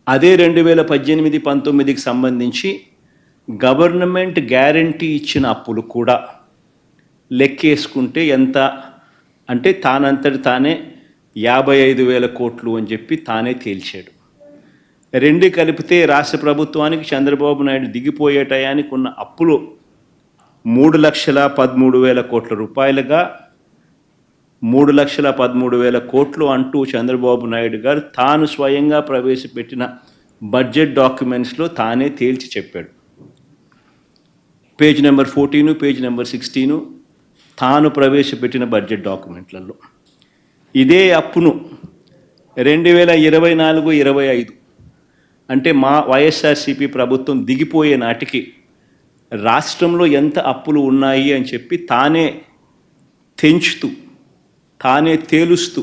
అదే 2018-19కి సంబంధించి government guarantee ఇచ్చిన అప్పులు కూడా లెక్కేసుకుంటే ఎంత అంటే తానంతటి తానే 55,000 కోట్లు అని చెప్పి తానే తేల్చాడు. రెండు కలిపితే రాష్ట్ర ప్రభుత్వానికి చంద్రబాబు నాయుడు దిగిపోయే టయానికి ఉన్న అప్పులు 3,13,000 కోట్ల రూపాయలుగా 3,13,000 కోట్లు అంటూ చంద్రబాబు నాయుడు గారు తాను స్వయంగా ప్రవేశపెట్టిన బడ్జెట్ డాక్యుమెంట్స్లో తానే తేల్చి చెప్పాడు. పేజ్ నెంబర్ 14, పేజ్ నెంబర్ 16 తాను ప్రవేశపెట్టిన బడ్జెట్ డాక్యుమెంట్లలో ఇదే అప్పును 2024-25 అంటే మా వైఎస్ఆర్సీపీ ప్రభుత్వం దిగిపోయే నాటికి రాష్ట్రంలో ఎంత అప్పులు ఉన్నాయి అని చెప్పి తానే తెంచుతూ తానే తేలుస్తూ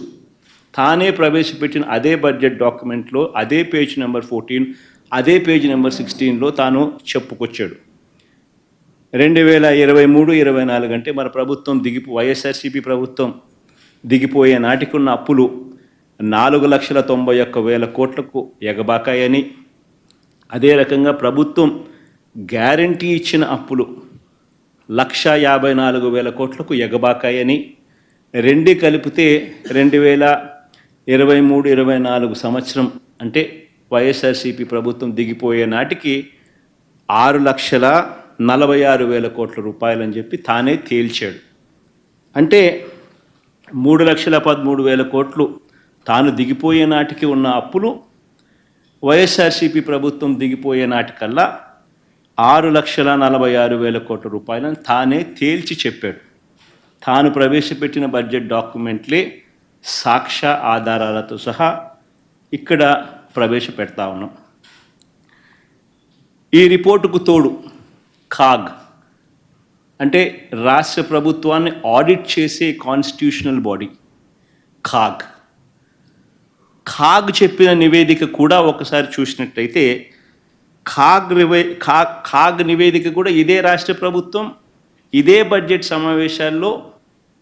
తానే ప్రవేశపెట్టిన అదే బడ్జెట్ డాక్యుమెంట్లో అదే పేజ్ నెంబర్ 14 అదే పేజ్ నెంబర్ 16లో తాను చెప్పుకొచ్చాడు. 2023-24 అంటే మన ప్రభుత్వం వైఎస్ఆర్సీపీ ప్రభుత్వం దిగిపోయే నాటికున్న అప్పులు 4,91,000 కోట్లకు ఎగబాకాయని, అదే రకంగా ప్రభుత్వం గ్యారంటీ ఇచ్చిన అప్పులు 1,54,000 కోట్లకు ఎగబాకాయని, రెండు కలిపితే 2023-24 సంవత్సరం అంటే వైఎస్ఆర్సీపీ ప్రభుత్వం దిగిపోయే నాటికి 6,46,000 కోట్ల రూపాయలని చెప్పి తానే తేల్చాడు. అంటే 3,13,000 కోట్లు తాను దిగిపోయే నాటికి ఉన్న అప్పులు వైఎస్ఆర్సీపీ ప్రభుత్వం దిగిపోయే నాటికల్లా 6,46,000 కోట్ల రూపాయలని తానే తేల్చి చెప్పాడు. తాను ప్రవేశపెట్టిన బడ్జెట్ డాక్యుమెంట్లే సాక్ష్య ఆధారాలతో సహా ఇక్కడ ప్రవేశపెడతా ఉన్నాం. ఈ రిపోర్టుకు తోడు కాగ్ అంటే రాష్ట్ర ప్రభుత్వాన్ని ఆడిట్ చేసే కాన్స్టిట్యూషనల్ బాడీ కాగ్ చెప్పిన నివేదిక కూడా ఒకసారి చూసినట్టయితే కాగ్ నివేదిక కూడా ఇదే రాష్ట్ర ప్రభుత్వం ఇదే బడ్జెట్ సమావేశాల్లో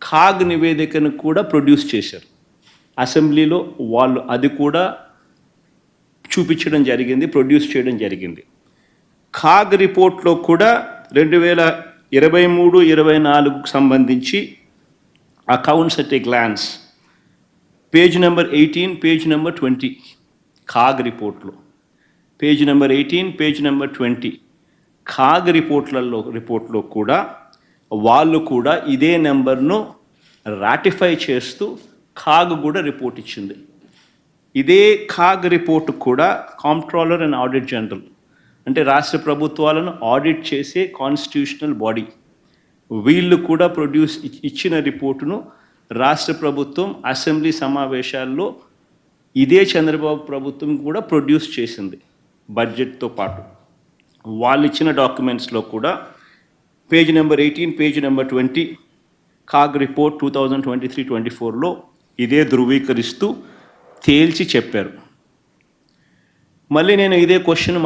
కాగ్ నివేదికను కూడా ప్రొడ్యూస్ చేశారు. అసెంబ్లీలో వాళ్ళు అది కూడా చూపించడం జరిగింది, ప్రొడ్యూస్ చేయడం జరిగింది. కాగ్ రిపోర్ట్లో కూడా 2023-24 సంబంధించి accounts at a glance page number 18, page number 20 CAG రిపోర్ట్లో page number 18, page number 20 CAG రిపోర్ట్లో కూడా వాళ్ళు కూడా ఇదే నెంబర్ను రాటిఫై చేస్తూ కాగ్ కూడా రిపోర్ట్ ఇచ్చింది. ఇదే కాగ్ రిపోర్ట్ కూడా కాంప్ట్రోలర్ అండ్ ఆడిట్ జనరల్ అంటే రాష్ట్ర ప్రభుత్వాలను ఆడిట్ చేసే కాన్స్టిట్యూషనల్ బాడీ వీళ్ళు కూడా ఇచ్చిన రిపోర్టును రాష్ట్ర ప్రభుత్వం అసెంబ్లీ సమావేశాల్లో ఇదే చంద్రబాబు ప్రభుత్వం కూడా ప్రొడ్యూస్ చేసింది. బడ్జెట్తో పాటు వాళ్ళు ఇచ్చిన డాక్యుమెంట్స్లో కూడా page number 18, page number 20 CAG report 2023-24లో ఇదే ధృవీకరిస్తూ తేల్చి చెప్పారు. మళ్ళీ నేను ఇదే క్వశ్చన్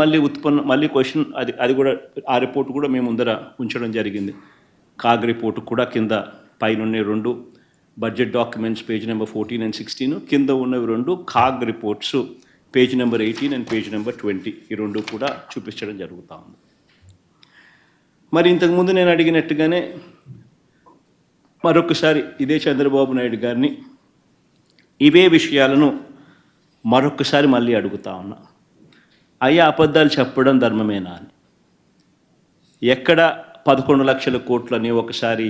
మళ్ళీ క్వశ్చన్ అది కూడా ఆ రిపోర్ట్ కూడా మేము ముందర ఉంచడం జరిగింది. కాగ్ రిపోర్టు కూడా కింద పైన రెండు budget documents page number 14 and 16 కింద ఉన్నవి రెండు CAG reports page number 18 and page number 20 ఈ రెండు కూడా చూపించడం జరుగుతూ ఉంది. మరి ఇంతకుముందు నేను అడిగినట్టుగానే మరొకసారి ఇదే చంద్రబాబు నాయుడు గారిని ఇవే విషయాలను మరొకసారి మళ్ళీ అడుగుతా ఉన్నా. అయ్యా అబద్ధాలు చెప్పడం ధర్మమేనా అని. ఎక్కడ 11 లక్షల కోట్లని ఒకసారి,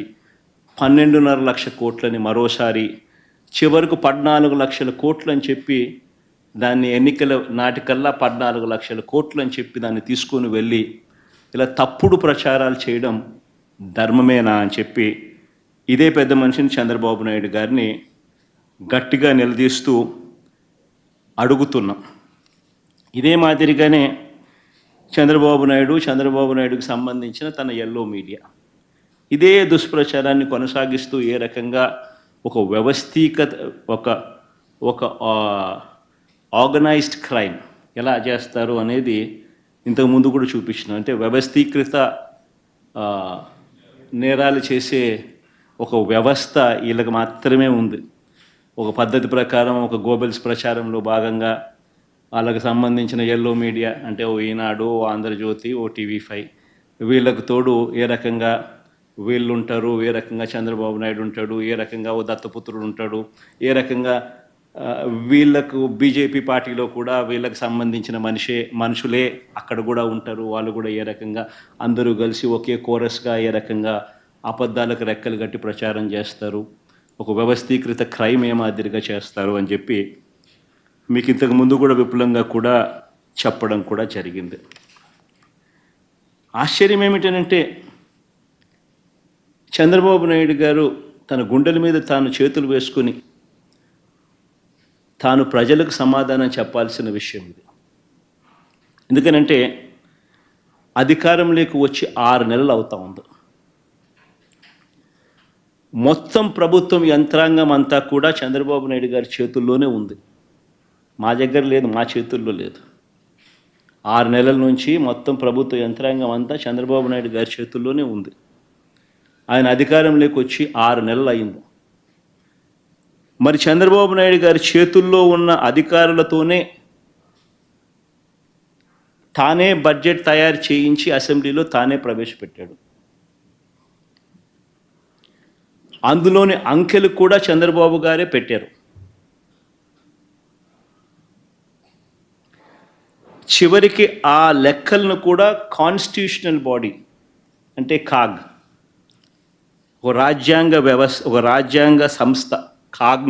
12.5 లక్షల కోట్లని మరోసారి, చివరకు 14 లక్షల కోట్లు అని చెప్పి దాన్ని ఎన్నికల నాటికల్లా 14 లక్షల కోట్లు అని చెప్పి దాన్ని తీసుకొని వెళ్ళి ఇలా తప్పుడు ప్రచారాలు చేయడం ధర్మమేనా అని చెప్పి ఇదే పెద్ద మనిషిని చంద్రబాబు నాయుడు గారిని గట్టిగా నిలదీస్తూ అడుగుతున్నాం. ఇదే మాదిరిగానే చంద్రబాబు నాయుడుకి సంబంధించిన తన ఎల్లో మీడియా ఇదే దుష్ప్రచారాన్ని కొనసాగిస్తూ ఏ రకంగా ఒక ఒక ఆర్గనైజ్డ్ క్రైమ్ ఎలా చేస్తారు అనేది ఇంతకుముందు కూడా చూపించిన, అంటే వ్యవస్థీకృత నేరాలు చేసే ఒక వ్యవస్థ వీళ్ళకి మాత్రమే ఉంది. ఒక పద్ధతి ప్రకారం ఒక గోబెల్స్ ప్రచారంలో భాగంగా వాళ్ళకి సంబంధించిన ఎల్లో మీడియా అంటే ఓ ఈనాడు, ఓ ఆంధ్రజ్యోతి, ఓ టీవీ5, వీళ్ళకు తోడు ఏ రకంగా వీళ్ళు ఉంటారు, ఏ రకంగా చంద్రబాబు నాయుడు ఉంటాడు, ఏ రకంగా ఓ దత్తపుత్రుడు ఉంటాడు, ఏ రకంగా వీళ్ళకు బీజేపీ పార్టీలో కూడా వీళ్ళకి సంబంధించిన మనుషులే అక్కడ కూడా ఉంటారు, వాళ్ళు కూడా ఏ రకంగా అందరూ కలిసి ఒకే కోరస్గా ఏ రకంగా అబద్ధాలకు రెక్కలు కట్టి ప్రచారం చేస్తారు, ఒక వ్యవస్థీకృత క్రైమ్ ఏ మాదిరిగా చేస్తారు అని చెప్పి మీకు ఇంతకు ముందు కూడా విపులంగా కూడా చెప్పడం కూడా జరిగింది. ఆశ్చర్యం ఏమిటనంటే చంద్రబాబు నాయుడు గారు తన గుండెల మీద తాను చేతులు వేసుకుని తాను ప్రజలకు సమాధానం చెప్పాల్సిన విషయం ఇది. ఎందుకనంటే అధికారంలోకి వచ్చి 6 నెలలు అవుతా ఉంది. మొత్తం ప్రభుత్వం యంత్రాంగం అంతా కూడా చంద్రబాబు నాయుడు గారి చేతుల్లోనే ఉంది, మా దగ్గర లేదు, మా చేతుల్లో లేదు. 6 నెలల నుంచి మొత్తం ప్రభుత్వ యంత్రాంగం అంతా చంద్రబాబు నాయుడు గారి చేతుల్లోనే ఉంది. ఆయన అధికారంలోకి వచ్చి 6 నెలలు అయింది. మరి చంద్రబాబు నాయుడు గారి చేతుల్లో ఉన్న అధికారులతోనే తానే బడ్జెట్ తయారు చేయించి అసెంబ్లీలో తానే ప్రవేశపెట్టాడు. అందులోని అంకెలు కూడా చంద్రబాబు గారే పెట్టారు. చివరికి ఆ లెక్కలను కూడా కాన్స్టిట్యూషనల్ బాడీ అంటే కాగ్, ఒక రాజ్యాంగ వ్యవస్థ, ఒక రాజ్యాంగ సంస్థ కాగ్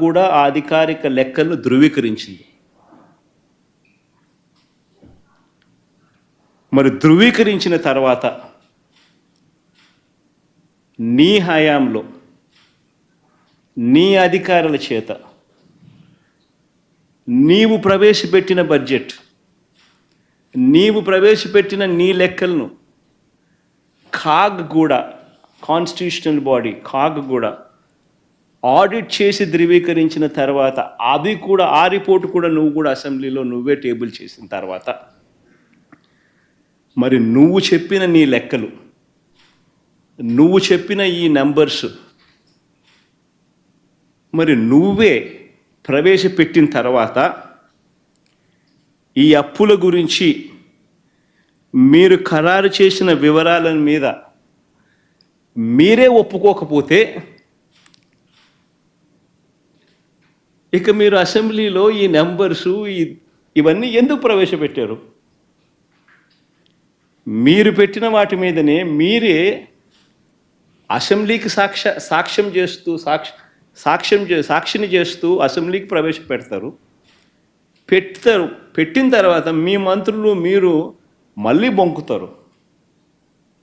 కూడా ఆ అధికారిక లెక్కలను ధృవీకరించింది. మరి ధృవీకరించిన తర్వాత నీ హయాంలో నీ అధికారుల చేత నీవు ప్రవేశపెట్టిన బడ్జెట్, నీవు ప్రవేశపెట్టిన నీ లెక్కలను కాగ్ కూడా, కాన్స్టిట్యూషనల్ బాడీ కాగ్ కూడా ఆడిట్ చేసి ధృవీకరించిన తర్వాత అది కూడా, ఆ రిపోర్ట్ కూడా నువ్వు కూడా అసెంబ్లీలో నువ్వే టేబుల్ చేసిన తర్వాత మరి నువ్వు చెప్పిన నీ లెక్కలు, నువ్వు చెప్పిన ఈ నెంబర్స్ మరి నువ్వే ప్రవేశపెట్టిన తర్వాత ఈ అప్పుల గురించి మీరు ఖరారు చేసిన వివరాల మీద మీరే ఒప్పుకోకపోతే ఇక మీరు అసెంబ్లీలో ఈ నెంబర్సు ఇవన్నీ ఎందుకు ప్రవేశపెట్టారు? మీరు పెట్టిన వాటి మీదనే మీరే అసెంబ్లీకి సాక్షిని చేస్తూ అసెంబ్లీకి ప్రవేశపెడతారు. పెట్టిన తర్వాత మీ మంత్రులు మీరు మళ్ళీ బొంకుతారు.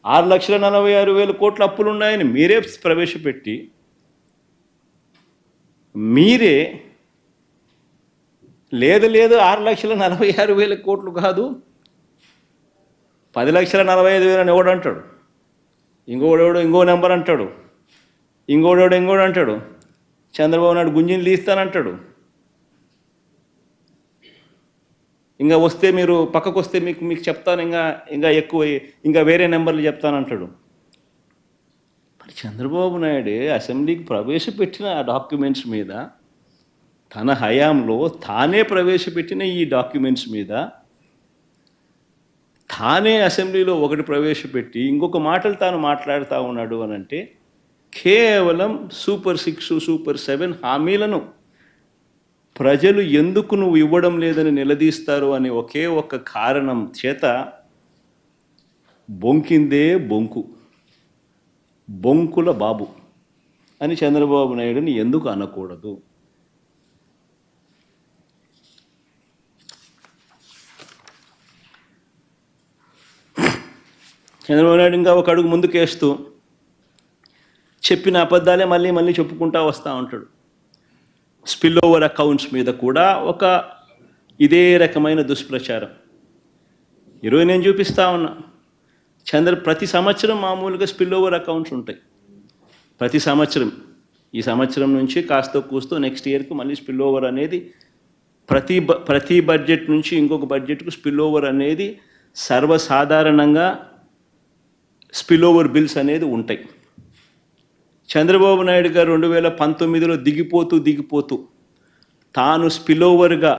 6,46,000 కోట్ల అప్పులు ఉన్నాయని మీరే ప్రవేశపెట్టి మీరే లేదు 6,46,000 కోట్లు కాదు 10,45,000 అని ఎవడు అంటాడు, ఇంకోడెవడో ఇంకో నెంబర్ అంటాడు, ఇంకోడు అంటాడు, చంద్రబాబు నాయుడు గుంజిని తీస్తానంటాడు, ఇంకా వస్తే మీరు పక్కకు వస్తే మీకు చెప్తాను, ఇంకా ఎక్కువ, ఇంకా వేరే నెంబర్లు చెప్తానంటాడు. మరి చంద్రబాబు నాయుడు అసెంబ్లీకి ప్రవేశపెట్టిన ఆ డాక్యుమెంట్స్ మీద, తన హయాంలో తానే ప్రవేశపెట్టిన ఈ డాక్యుమెంట్స్ మీద తానే అసెంబ్లీలో ఒకటి ప్రవేశపెట్టి ఇంకొక మాటలు తాను మాట్లాడుతూ ఉన్నాడు అని అంటే కేవలం సూపర్ 6, సూపర్ 7 హామీలను ప్రజలు ఎందుకు నువ్వు ఇవ్వడం లేదని నిలదీస్తారు అనే ఒకే ఒక్క కారణం చేత బొంకిందే బొంకుల బాబు అని చంద్రబాబు నాయుడుని ఎందుకు అనకూడదు? చంద్రబాబు నాయుడు ఇంకా ఒక అడుగు ముందుకేస్తూ చెప్పిన అబద్ధాలే మళ్ళీ చెప్పుకుంటూ వస్తూ ఉంటాడు. స్పిల్ ఓవర్ అకౌంట్స్ మీద కూడా ఒక ఇదే రకమైన దుష్ప్రచారం. ఈరోజు నేను చూపిస్తా ఉన్నా, ప్రతి సంవత్సరం మామూలుగా స్పిల్ ఓవర్ అకౌంట్స్ ఉంటాయి. ప్రతి సంవత్సరం, ఈ సంవత్సరం నుంచి కాస్త కూస్తూ నెక్స్ట్ ఇయర్కి మళ్ళీ స్పిల్ ఓవర్ అనేది ప్రతి బడ్జెట్ నుంచి ఇంకొక బడ్జెట్కు స్పిల్ ఓవర్ అనేది సర్వసాధారణంగా స్పిల్ ఓవర్ బిల్స్ అనేది ఉంటాయి. చంద్రబాబు నాయుడు గారు 2019లో దిగిపోతూ తాను స్పిల్ ఓవర్గా